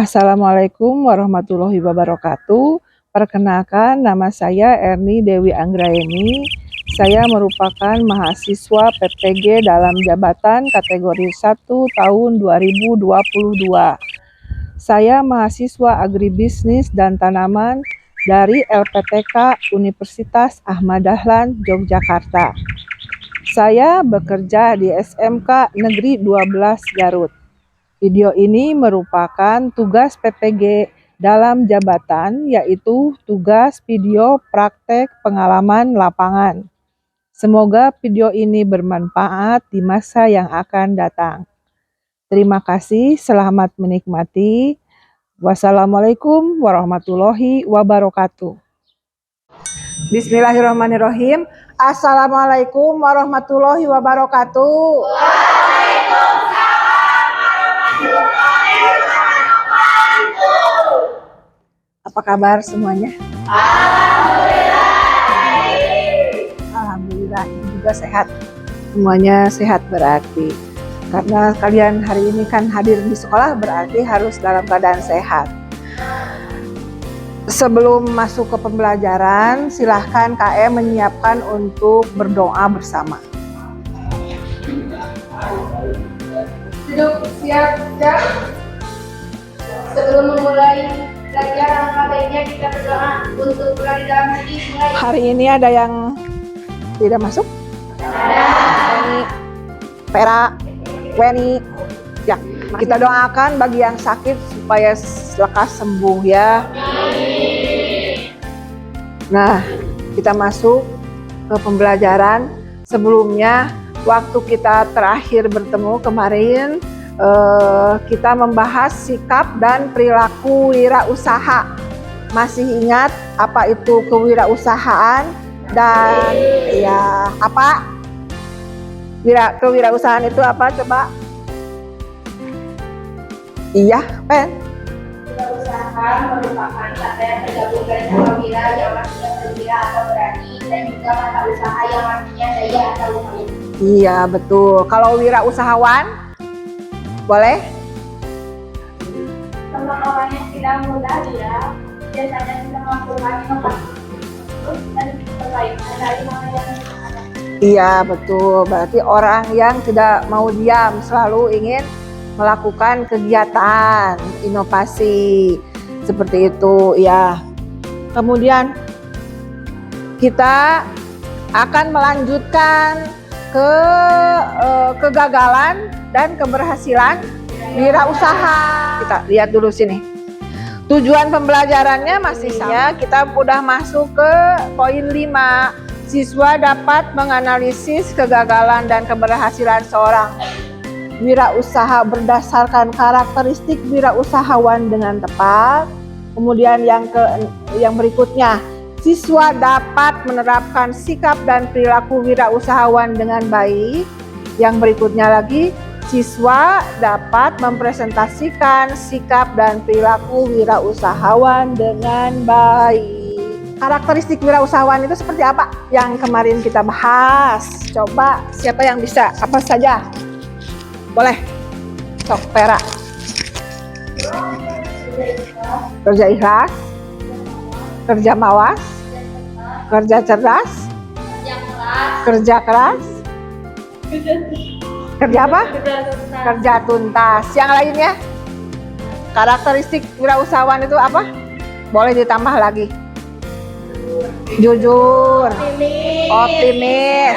Assalamualaikum warahmatullahi wabarakatuh. Perkenalkan, nama saya Erni Dewi Anggraeni. Saya merupakan mahasiswa PPG dalam jabatan kategori 1 tahun 2022. Saya mahasiswa agribisnis dan tanaman dari LPTK Universitas Ahmad Dahlan, Yogyakarta. Saya bekerja di SMK Negeri 12 Garut. Video ini merupakan tugas PPG dalam jabatan, yaitu tugas video praktek pengalaman lapangan. Semoga video ini bermanfaat di masa yang akan datang. Terima kasih, selamat menikmati. Wassalamualaikum warahmatullahi wabarakatuh. Bismillahirrahmanirrahim. Assalamualaikum warahmatullahi wabarakatuh. Apa kabar semuanya? Alhamdulillah, ini juga sehat. Semuanya sehat berarti. Karena kalian hari ini kan hadir di sekolah berarti harus dalam keadaan sehat. Sebelum masuk ke pembelajaran, silahkan KM menyiapkan untuk berdoa bersama. Duduk siap, siap. Sebelum memulai pelajaran lainnya kita berdoa untuk berada dalam hati mulai. Hari ini ada yang tidak masuk? Ada. Weni, Vera, Weni. Ya, kita doakan bagi yang sakit supaya lekas sembuh ya. Nah, kita masuk ke pembelajaran. Sebelumnya, waktu kita terakhir bertemu kemarin, kita membahas sikap dan perilaku wirausaha. Masih ingat apa itu kewirausahaan dan ya apa? Kewirausahaan itu apa coba? Iya, Pen. Kewirausahaan merupakan kata yang tergabung dari kata wira yang artinya berwira atau berani dan juga kata usaha yang artinya daya atau upaya. Iya, betul. Kalau wirausahawan boleh? Tentang orang yang tidak mudah dia biasanya tidak melakukan inovasi dan perbaikan dari mana yang ada. Iya, betul. Berarti orang yang tidak mau diam, selalu ingin melakukan kegiatan, inovasi. Seperti itu, ya. Kemudian kita akan melanjutkan ke kegagalan dan keberhasilan wirausaha. Kita lihat dulu sini. Tujuan pembelajarannya masih sama. Kita udah masuk ke poin 5. Siswa dapat menganalisis kegagalan dan keberhasilan seorang wirausaha berdasarkan karakteristik wirausahawan dengan tepat. Kemudian yang berikutnya, siswa dapat menerapkan sikap dan perilaku wirausahawan dengan baik. Yang berikutnya lagi, siswa dapat mempresentasikan sikap dan perilaku wirausahawan dengan baik. Karakteristik wirausahawan itu seperti apa? Yang kemarin kita bahas. Coba siapa yang bisa? Apa saja? Boleh. Sok, Vera. Kerja ikhlas, kerja mawas, kerja cerdas, kerja keras, kerja apa? Kerja tuntas. Yang lainnya? Karakteristik wirausahawan itu apa? Boleh ditambah lagi. Jujur, optimis,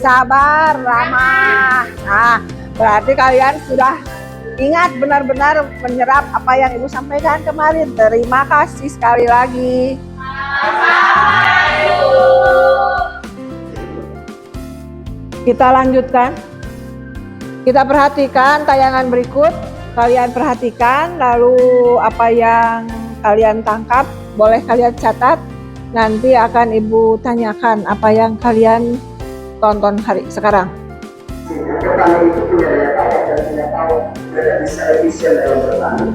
sabar, ramah. Nah, berarti kalian sudah ingat benar-benar menyerap apa yang Ibu sampaikan kemarin. Terima kasih sekali lagi. Kita lanjutkan. Kita perhatikan tayangan berikut. Kalian perhatikan, lalu apa yang kalian tangkap boleh kalian catat. Nanti akan Ibu tanyakan apa yang kalian tonton hari sekarang. Petani itu punya daya tawar dan punya tahu mereka bisa efisien dalam bertani,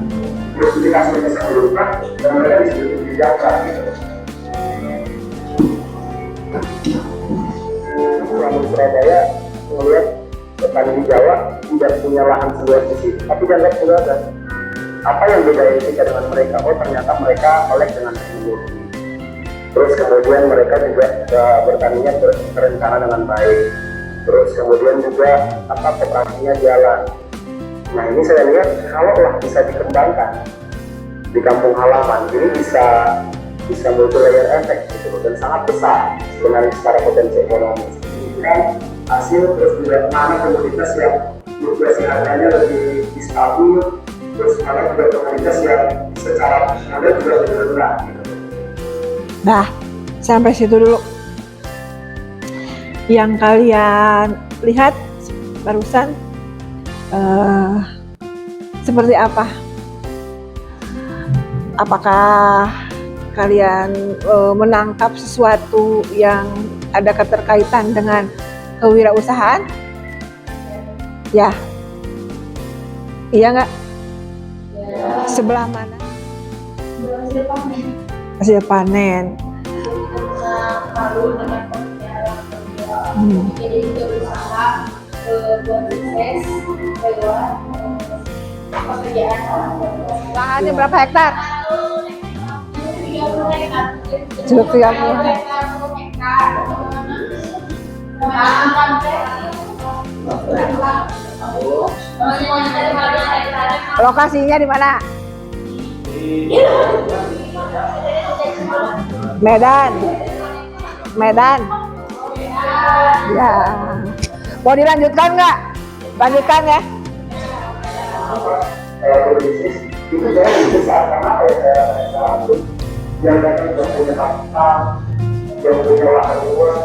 produktivitasnya bisa berubah dan mereka bisa lebih sejahtera. Surabaya melihat petani di Jawa tidak punya lahan seluas di sini, tapi dianggap juragan. Apa yang bedain kita dengan mereka? Oh, ternyata mereka melek dengan teknologi. Terus kemudian mereka juga bertaninya berencana dengan baik. Terus kemudian juga kooperasinya jalan. Nah, ini saya lihat kalaulah bisa dikembangkan di kampung halaman, ini bisa multi layer efek gitu, dan sangat besar sebenarnya secara potensi ekonomi. Kan hasil terus juga mana komoditas yang fluktuasi harganya lebih stabil, terus mana juga komoditas yang secara modal juga lebih rendah. Nah, sampai situ dulu. Yang kalian lihat barusan seperti apa? Apakah kalian menangkap sesuatu yang ada keterkaitan dengan kewirausahaan? Ya. Iya nggak? Sebelah mana? Hasil panen. Jadi juga berusaha buat sukses lewat pekerjaan orang tua. Lahannya berapa hektar? 30 hektar. Cukup 30 hektar. Lokasinya di mana? Medan. Medan. Ya. Mau dilanjutkan nggak? Lanjutkan ya. Bisnis itu jauh lebih besar karena yang tadi yang punya kapital, yang punya lahan luas,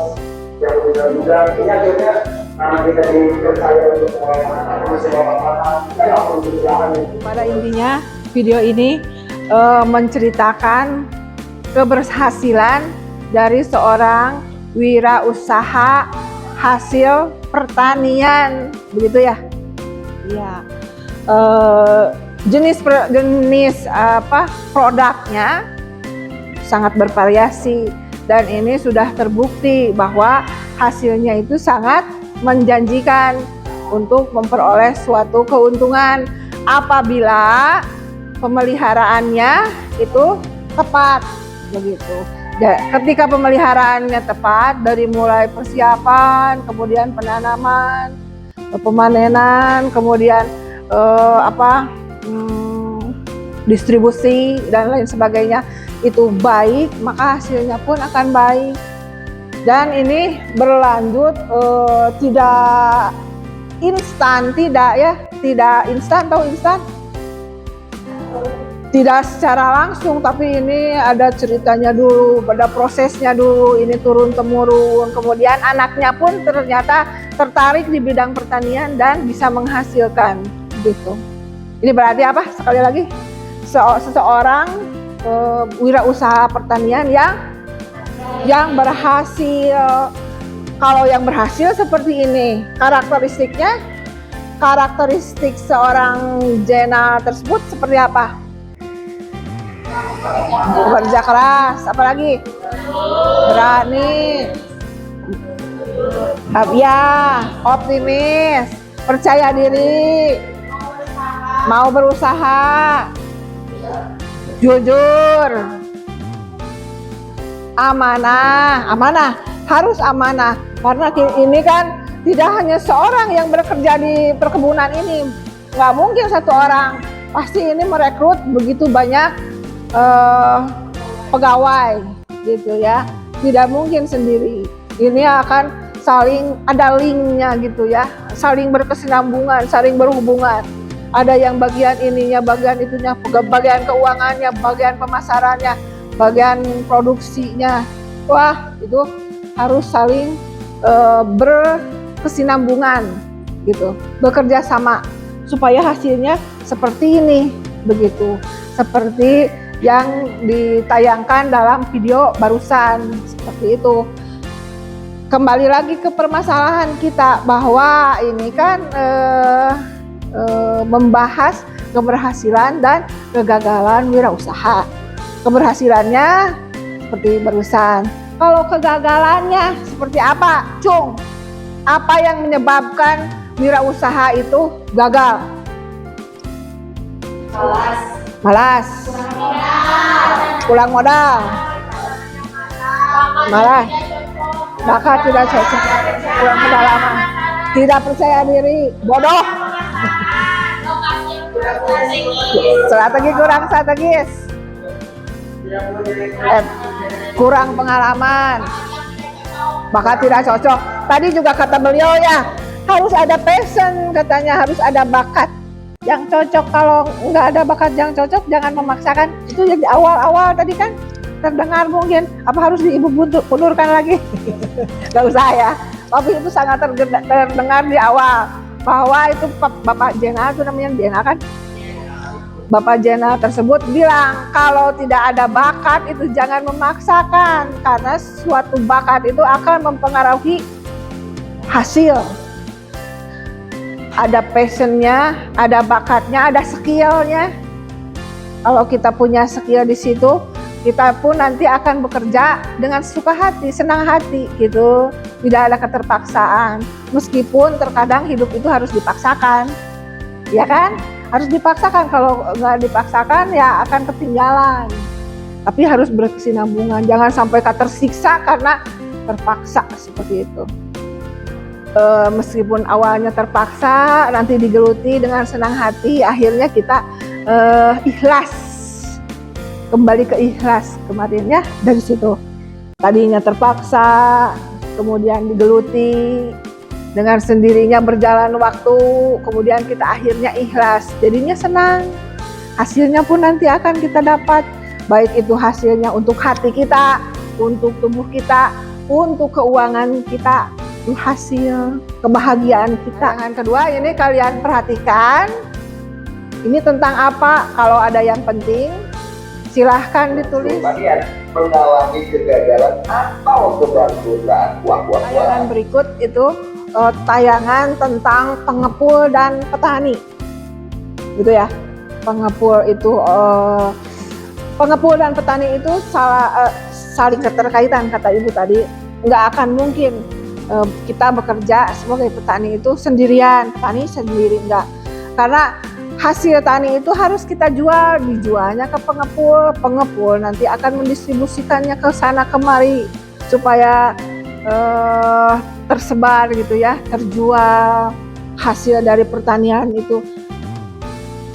yang punya gudang, ini akhirnya karena kita dipercaya untuk mengelola sebuah lahan, kita nggak perlu lahan. Pada intinya video ini menceritakan keberhasilan dari seorang wirausaha hasil pertanian, begitu ya? Iya. Jenis produknya sangat bervariasi dan ini sudah terbukti bahwa hasilnya itu sangat menjanjikan untuk memperoleh suatu keuntungan apabila pemeliharaannya itu tepat, begitu. Ketika pemeliharaannya tepat, dari mulai persiapan, kemudian penanaman, pemanenan, kemudian distribusi dan lain sebagainya itu baik, maka hasilnya pun akan baik. Dan ini berlanjut tidak instan, tidak instan atau instan, tidak secara langsung, tapi ini ada ceritanya dulu, ada prosesnya dulu, ini turun temurun, kemudian anaknya pun ternyata tertarik di bidang pertanian dan bisa menghasilkan gitu. Ini berarti apa? Sekali lagi, seseorang wirausaha pertanian yang berhasil. Kalau yang berhasil seperti ini, karakteristiknya, karakteristik seorang Jena tersebut seperti apa? Bekerja keras, apalagi berani, ya, optimis, percaya diri, mau berusaha, jujur, amanah, harus amanah, karena ini kan tidak hanya seorang yang bekerja di perkebunan ini, nggak mungkin satu orang, pasti ini merekrut begitu banyak pegawai gitu ya, tidak mungkin sendiri, ini akan saling ada linknya gitu ya, saling berkesinambungan, saling berhubungan, ada yang bagian ininya, bagian itunya, bagian keuangannya, bagian pemasarannya, bagian produksinya, wah itu harus saling berkesinambungan gitu, bekerja sama supaya hasilnya seperti ini, begitu, seperti yang ditayangkan dalam video barusan, seperti itu. Kembali lagi ke permasalahan kita bahwa ini kan membahas keberhasilan dan kegagalan wirausaha. Keberhasilannya seperti barusan. Kalau kegagalannya seperti apa, Cung? Apa yang menyebabkan wirausaha itu gagal, malas, kurang modal, malah bakat tidak cocok, kurang pengalaman, tidak percaya diri, bodoh, strategi kurang strategis, kurang pengalaman, bakat tidak cocok. Tadi juga kata beliau ya, harus ada passion, katanya harus ada bakat yang cocok. Kalau nggak ada bakat yang cocok, jangan memaksakan. Itu yang di awal-awal tadi kan terdengar mungkin, apa harus diibu pundurkan lagi? Nggak usah ya, tapi itu sangat terdengar di awal bahwa itu Bapak Jenderal itu namanya Jenderal kan, Bapak Jenderal tersebut bilang kalau tidak ada bakat itu jangan memaksakan, karena suatu bakat itu akan mempengaruhi hasil. Ada passionnya, ada bakatnya, ada skillnya. Kalau kita punya skill di situ, kita pun nanti akan bekerja dengan suka hati, senang hati gitu. Tidak ada keterpaksaan. Meskipun terkadang hidup itu harus dipaksakan, ya kan? Harus dipaksakan. Kalau nggak dipaksakan ya akan ketinggalan. Tapi harus berkesinambungan. Jangan sampai tersiksa karena terpaksa seperti itu. Meskipun awalnya terpaksa, nanti digeluti dengan senang hati, akhirnya kita ikhlas, kembali ke ikhlas kemarin ya. Dari situ tadinya terpaksa, kemudian digeluti, dengan sendirinya berjalan waktu, kemudian kita akhirnya ikhlas, jadinya senang. Hasilnya pun nanti akan kita dapat, baik itu hasilnya untuk hati kita, untuk tubuh kita, untuk keuangan kita, itu hasil kebahagiaan kita. Yang kedua ini kalian perhatikan, ini tentang apa? Kalau ada yang penting silahkan ditulis. Bagian mengalami kegagalan atau kebangkrutan. Tayangan berikut itu tayangan tentang pengepul dan petani, gitu ya. Pengepul dan petani itu saling keterkaitan, kata ibu tadi. Nggak akan mungkin kita bekerja sebagai petani itu sendirian, petani sendiri, enggak. Karena hasil tani itu harus kita jual, dijualnya ke pengepul, pengepul nanti akan mendistribusikannya ke sana kemari supaya tersebar gitu ya, terjual hasil dari pertanian itu.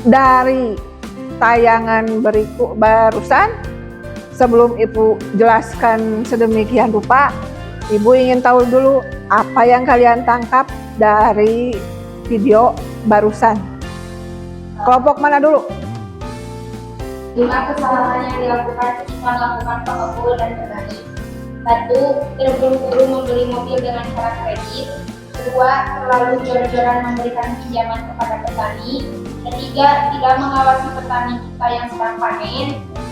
Dari tayangan barusan, sebelum ibu jelaskan sedemikian rupa, ibu ingin tahu dulu apa yang kalian tangkap dari video barusan. Kelompok mana dulu? 5 kesalahan yang dilakukan ketika melakukan pengepul dan petani. 1. Terburu-buru membeli mobil dengan cara kredit. 2. Terlalu jor-joran memberikan pinjaman kepada petani. 3. Tidak mengawasi petani kita yang sedang panen.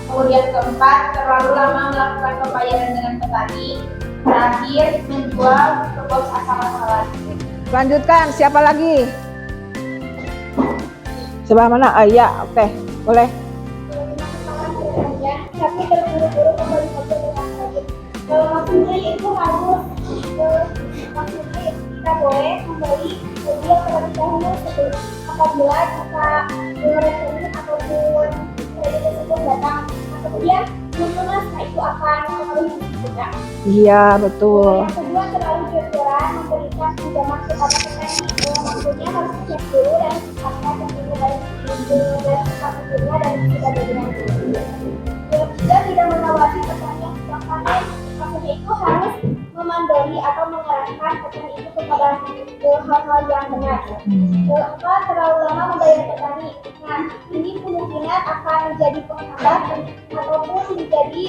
Kemudian keempat, terlalu lama melakukan pembayaran dengan petani. Terakhir, menjual ke bos asal-asalan. Lanjutkan, siapa lagi? Sebelah mana? Ya, oke, boleh. Tapi terburu-buru membeli mobil dengan kredit. Maksudnya itu harus maksudnya kita boleh membeli mobil terlebih dahulu sebelum apabila jika rekening ataupun kredit tersebut datang. Kemudian lunas, nah itu akan mempengaruhi juga. Iya, betul. Yang kedua, terlalu jor-joran memberikan pinjaman kepada petani. Maksudnya harus dicek dulu dan sifatnya tentunya dari sifat tentunya dan juga dengan yang ketiga, tidak mengawasi petani yang sedang panen. Maksudnya itu harus memandori atau mengarahkan petani itu kepada hal-hal yang benar. Keempat, terlalu lama membayar petani. Nah, ini kemungkinan akan menjadi penghambat ataupun menjadi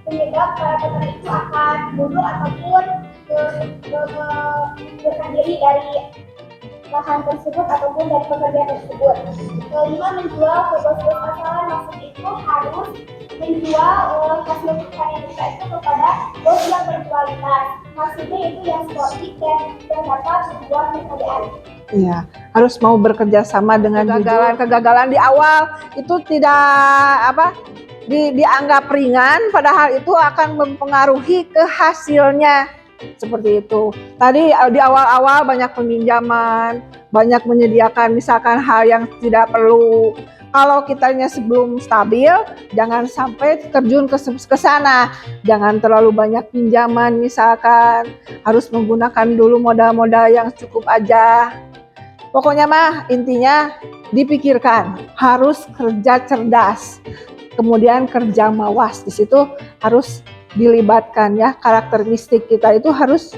penyebab para petani itu akan mundur ataupun mengundurkan diri dari lahan tersebut ataupun dari pekerjaan tersebut. Kelima, menjual ke bos-bos asalan. Maksudnya itu harus menjual hasil pertanian kita itu kepada bos yang berkualitas. Maksudnya itu yang sportif dan dapat membuat pekerjaan. Iya, harus mau bekerja sama dengan kegagalan di awal itu tidak dianggap ringan, padahal itu akan mempengaruhi ke hasilnya seperti itu. Tadi di awal-awal banyak peminjaman, banyak menyediakan misalkan hal yang tidak perlu. Kalau kitanya sebelum stabil, jangan sampai terjun ke sana. Jangan terlalu banyak pinjaman misalkan, harus menggunakan dulu modal-modal yang cukup aja. Pokoknya mah intinya dipikirkan, harus kerja cerdas. Kemudian kerja mawas, di situ harus dilibatkan ya, karakteristik kita itu harus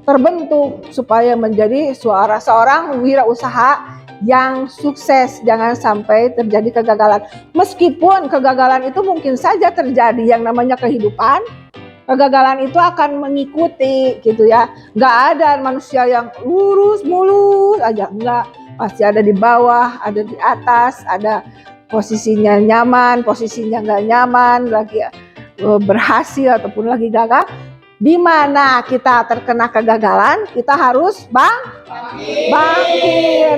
terbentuk supaya menjadi seorang wirausaha yang sukses. Jangan sampai terjadi kegagalan. Meskipun kegagalan itu mungkin saja terjadi, yang namanya kehidupan, kegagalan itu akan mengikuti gitu ya. Nggak ada manusia yang lurus mulus aja, enggak. Pasti ada di bawah, ada di atas, ada posisinya nyaman, posisinya nggak nyaman, lagi berhasil ataupun lagi gagal. Di mana kita terkena kegagalan, kita harus bangkit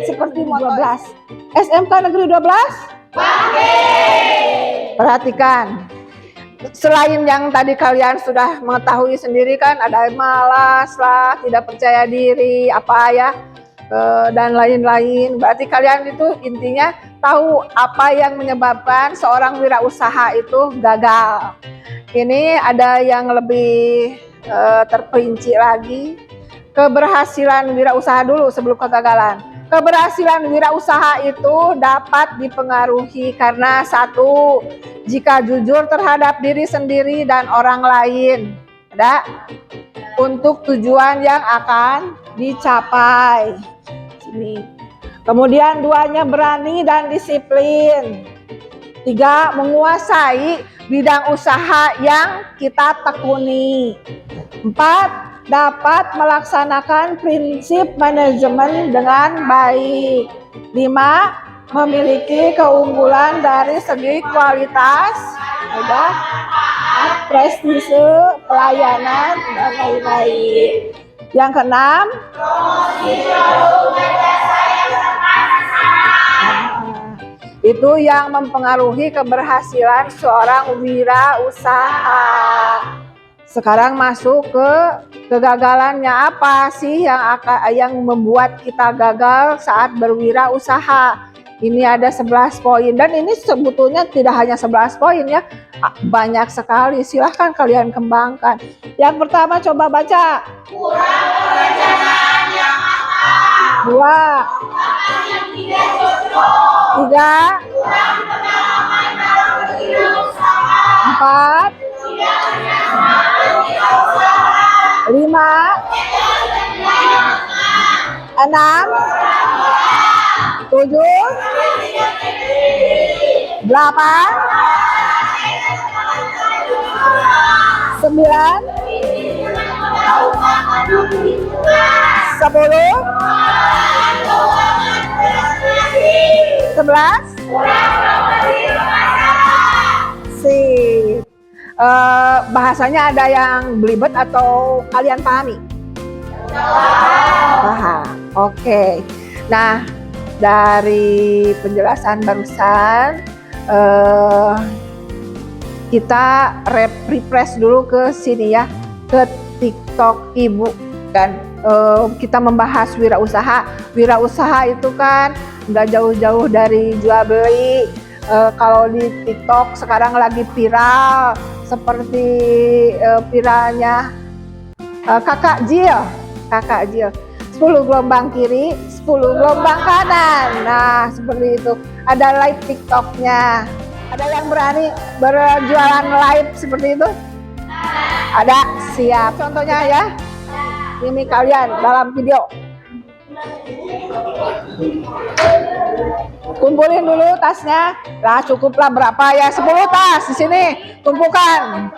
seperti 12. SMK Negeri 12 bangkit. Perhatikan, selain yang tadi kalian sudah mengetahui sendiri kan, ada malas lah, tidak percaya diri, apa ya, dan lain-lain. Berarti kalian itu intinya tahu apa yang menyebabkan seorang wirausaha itu gagal. Ini ada yang lebih terperinci lagi. Keberhasilan wirausaha dulu sebelum kegagalan. Keberhasilan wirausaha itu dapat dipengaruhi karena satu, jika jujur terhadap diri sendiri dan orang lain, ada untuk tujuan yang akan dicapai. Sini. Kemudian duanya berani dan disiplin. 3, menguasai bidang usaha yang kita tekuni. 4, dapat melaksanakan prinsip manajemen dengan baik. 5, memiliki keunggulan dari segi kualitas, prestise, pelayanan, dan lain-lain. Yang keenam, itu yang mempengaruhi keberhasilan seorang wirausaha. Sekarang masuk ke kegagalannya. Apa sih yang membuat kita gagal saat berwirausaha? Ini ada 11 poin, dan ini sebetulnya tidak hanya 11 poin ya, banyak sekali. Silahkan kalian kembangkan. Yang pertama coba baca. Kurang perencanaan yang matang. 2, yang tidak cocok. 3, kurang pengalaman dalam berwirausaha. 4, tidak menyaman berwirausaha. 5, 6, 7, 8, 9, 10, 11, 12, 11. Bahasanya ada yang belibet atau kalian pahami? Paham. Oke. Nah, dari penjelasan barusan kita refresh dulu ke sini ya, ke TikTok Ibu kan. Kita membahas wirausaha. Wirausaha itu kan nggak jauh-jauh dari jual beli. Kalau di TikTok sekarang lagi viral, seperti viralnya Kakak Jill. 10 gelombang kiri, 10 gelombang kanan. Nah, seperti itu. Ada live TikToknya. Ada yang berani berjualan live seperti itu? Ada, siap. Contohnya ya, ini kalian dalam video. Kumpulin dulu tasnya. Lah cukuplah berapa ya? 10 tas di sini. Tumpukan.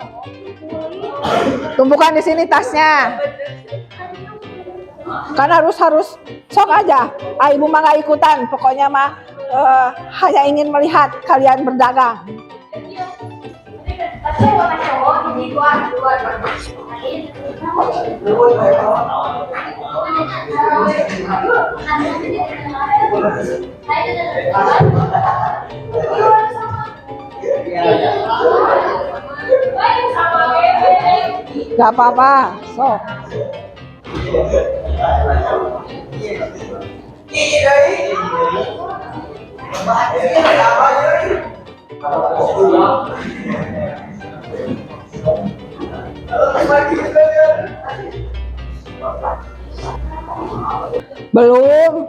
Tumpukan di sini tasnya. Kan harus sok aja. Ibu mah nggak ikutan. Pokoknya mah hanya ingin melihat kalian berdagang. Gak apa-apa, sok. Belum.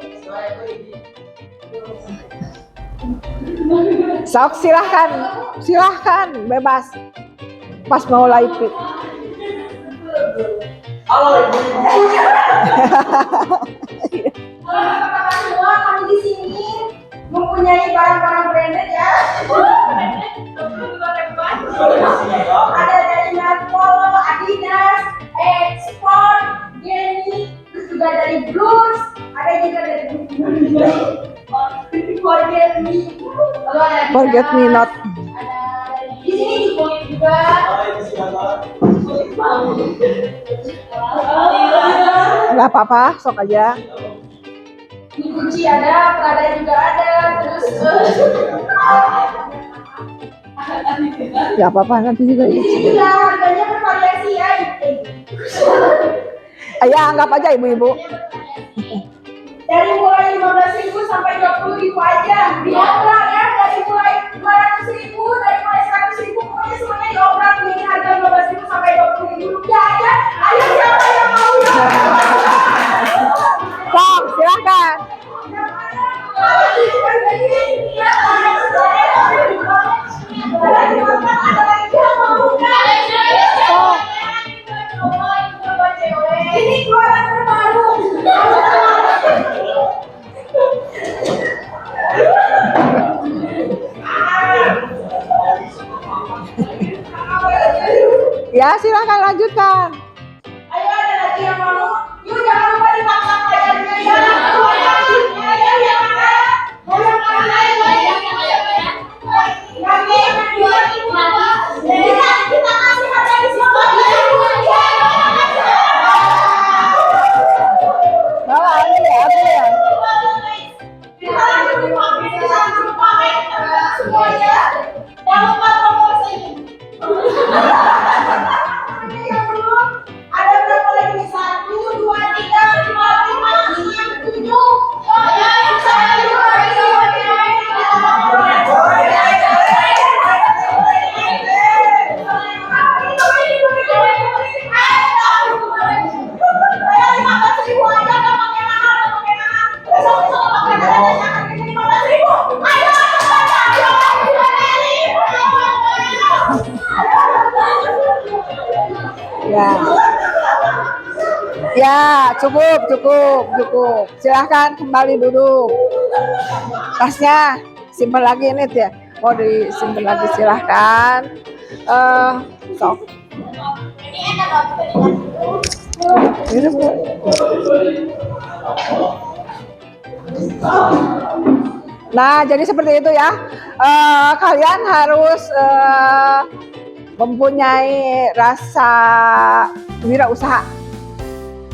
Sok, silahkan, silahkan, bebas. Pas mau live. Teman-teman semua, kami di sini mempunyai barang-barang branded ya. Ada dari Polo, Adidas, Export, Jenny, terus juga dari Blues, ada juga dari Forget Me. Lalu ada Forget Me Not. Ada di sini juga. Gak apa-apa, sok aja. Di Gucci ada, Prada juga ada, terus Gak apa-apa, nanti juga. di sini juga harganya bervariasi ya. Ya, anggap aja ibu-ibu. Dari mulai 15.000 sampai 20.000 aja diobrak ya, dari mulai 200.000, dari mulai 100.000, pokoknya semuanya diobrak ini harga 15.000 sampai 20.000 rupiah aja. Ayo siapa yang mau ya? Sok, silahkan. Ini keluaran terbaru. Ya, silahkan lanjutkan. Ayo ada lagi yang mau? Yuk jangan lupa dipaksa pelajarnya ya. Ayo yang mana? Mau yang mana? Kita kasih harga diskon. Bawa aja ya, aku ya. Kita langsung dipakai, kita langsung dipakai semuanya. Jangan lupa promosi. Yang belum ada berapa lagi? 1, 2, 3, 4, 5, 6, 7. Ya. Ya, cukup. Silahkan kembali duduk. Tasnya simpen lagi ini ya. Mau disimpan lagi silahkan. Sok. Ini enak loh, Ini Bu. Nah, jadi seperti itu ya. Kalian harus mempunyai rasa wirausaha,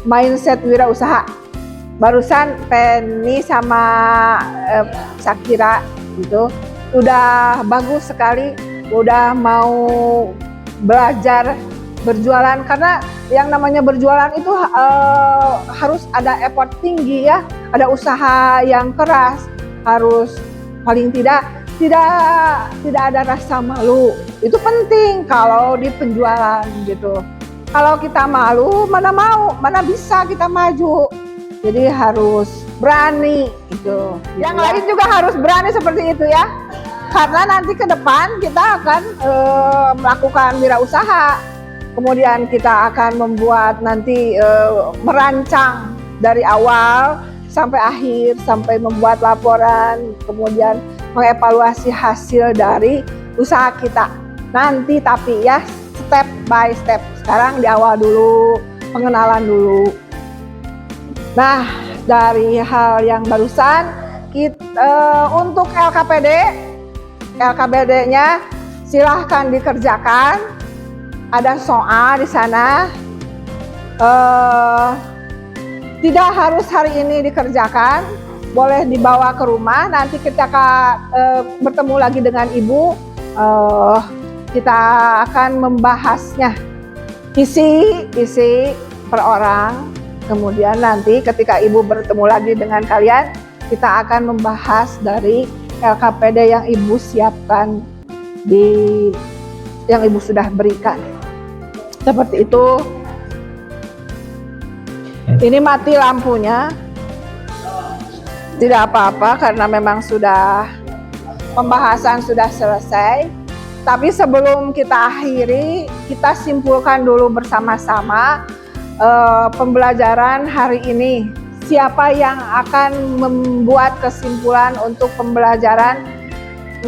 mindset wirausaha. Barusan Penny sama Shakira gitu udah bagus sekali, udah mau belajar berjualan, karena yang namanya berjualan itu harus ada effort tinggi ya, ada usaha yang keras, harus paling tidak ada rasa malu. Itu penting kalau di penjualan gitu. Kalau kita malu, mana bisa kita maju. Jadi harus berani gitu. Yang lain juga harus berani seperti itu ya. Karena nanti ke depan kita akan melakukan wirausaha. Kemudian kita akan membuat nanti merancang dari awal sampai akhir, sampai membuat laporan, kemudian mengevaluasi hasil dari usaha kita nanti. Tapi ya step by step, sekarang di awal dulu, pengenalan dulu. Nah, dari hal yang barusan untuk LKPD-nya silahkan dikerjakan, ada soal di sana. Tidak harus hari ini dikerjakan, boleh dibawa ke rumah. Nanti ketika bertemu lagi dengan ibu, kita akan membahasnya isi per orang. Kemudian nanti ketika Ibu bertemu lagi dengan kalian, kita akan membahas dari LKPD yang Ibu siapkan, yang Ibu sudah berikan. Seperti itu. Ini mati lampunya. Tidak apa-apa karena memang sudah pembahasan sudah selesai. Tapi sebelum kita akhiri, kita simpulkan dulu bersama-sama pembelajaran hari ini. Siapa yang akan membuat kesimpulan untuk pembelajaran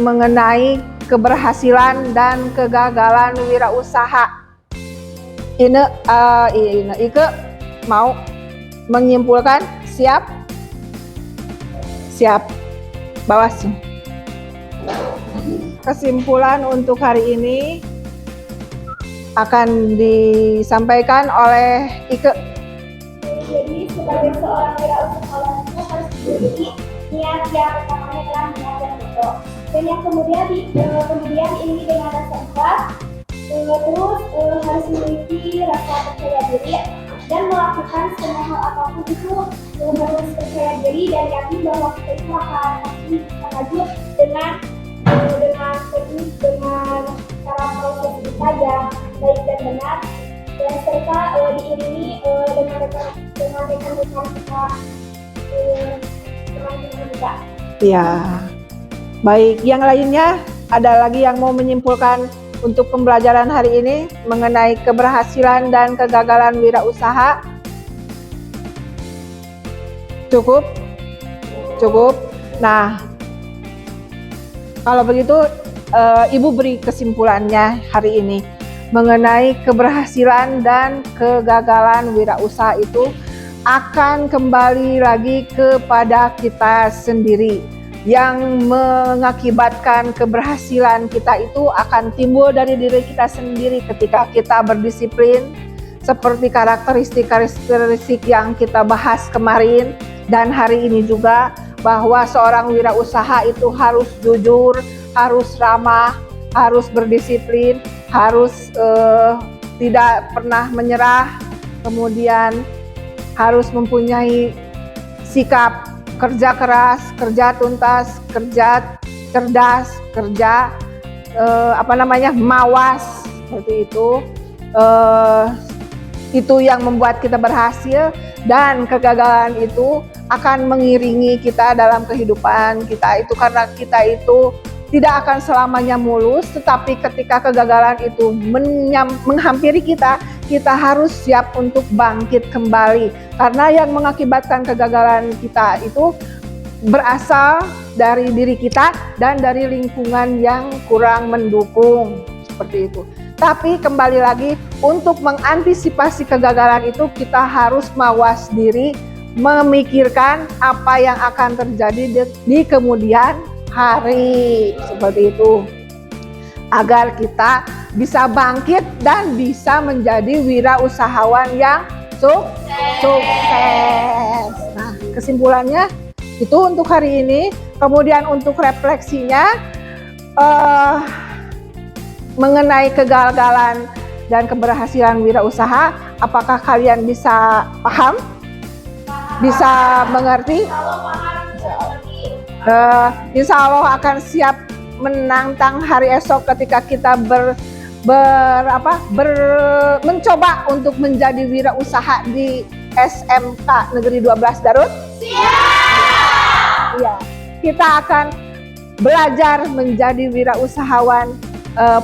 mengenai keberhasilan dan kegagalan wirausaha? Ike mau menyimpulkan? Siap? Siap. Bawah sini. Kesimpulan untuk hari ini akan disampaikan oleh Ike. Jadi sebagai seorang wirausahawan itu harus memiliki niat yang pertamanya adalah niat yang betul. Dan yang kemudian ini dengan rasa ikhlas, terus harus memiliki rasa percaya diri dan melakukan semua hal apapun itu harus percaya diri dan yakin bahwa kita itu akan pasti bisa maju dengan teknik, dengan cara proses kita yang baik dan benar, dan serta diiringi dengan rekan-rekan kita, teman-teman kita. Ya, baik. Yang lainnya ada lagi yang mau menyimpulkan untuk pembelajaran hari ini mengenai keberhasilan dan kegagalan wirausaha? Cukup? Cukup. Nah, kalau begitu Ibu beri kesimpulannya hari ini mengenai keberhasilan dan kegagalan wirausaha itu akan kembali lagi kepada kita sendiri. Yang mengakibatkan keberhasilan kita itu akan timbul dari diri kita sendiri ketika kita berdisiplin, seperti karakteristik yang kita bahas kemarin dan hari ini juga, bahwa seorang wirausaha itu harus jujur, harus ramah, harus berdisiplin, harus tidak pernah menyerah, kemudian harus mempunyai sikap kerja keras, kerja tuntas, kerja cerdas, kerja mawas, seperti itu. Itu yang membuat kita berhasil, dan kegagalan itu akan mengiringi kita dalam kehidupan kita itu, karena kita itu tidak akan selamanya mulus, tetapi ketika kegagalan itu menghampiri kita, kita harus siap untuk bangkit kembali. Karena yang mengakibatkan kegagalan kita itu berasal dari diri kita dan dari lingkungan yang kurang mendukung, seperti itu. Tapi kembali lagi, untuk mengantisipasi kegagalan itu kita harus mawas diri, memikirkan apa yang akan terjadi di kemudian hari, seperti itu, agar kita bisa bangkit dan bisa menjadi wirausahawan yang sukses. Nah, kesimpulannya itu untuk hari ini. Kemudian untuk refleksinya mengenai kegagalan dan keberhasilan wirausaha, apakah kalian bisa paham? Bisa mengerti? Insya Allah akan siap menantang hari esok ketika kita mencoba untuk menjadi wirausaha di SMK Negeri 12 Garut. Siap! Ya, kita akan belajar menjadi wirausahawan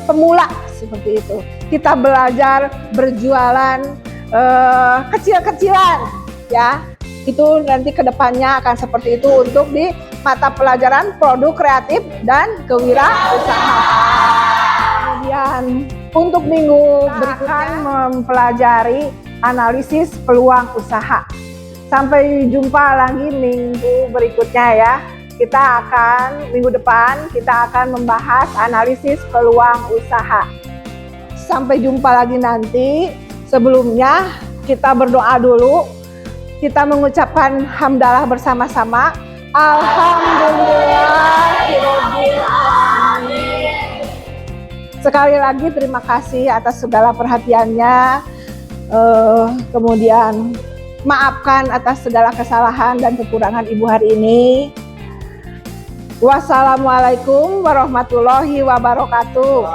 pemula, seperti itu. Kita belajar berjualan kecil-kecilan, ya. Itu nanti kedepannya akan seperti itu untuk di mata pelajaran produk kreatif dan kewirausahaan. Kemudian untuk minggu berikutnya mempelajari analisis peluang usaha. Sampai jumpa lagi minggu berikutnya ya. Minggu depan kita akan membahas analisis peluang usaha. Sampai jumpa lagi nanti. Sebelumnya kita berdoa dulu. Kita mengucapkan hamdalah bersama-sama. Alhamdulillahirobbil alamin. Sekali lagi terima kasih atas segala perhatiannya. Kemudian maafkan atas segala kesalahan dan kekurangan Ibu hari ini. Wassalamualaikum warahmatullahi wabarakatuh.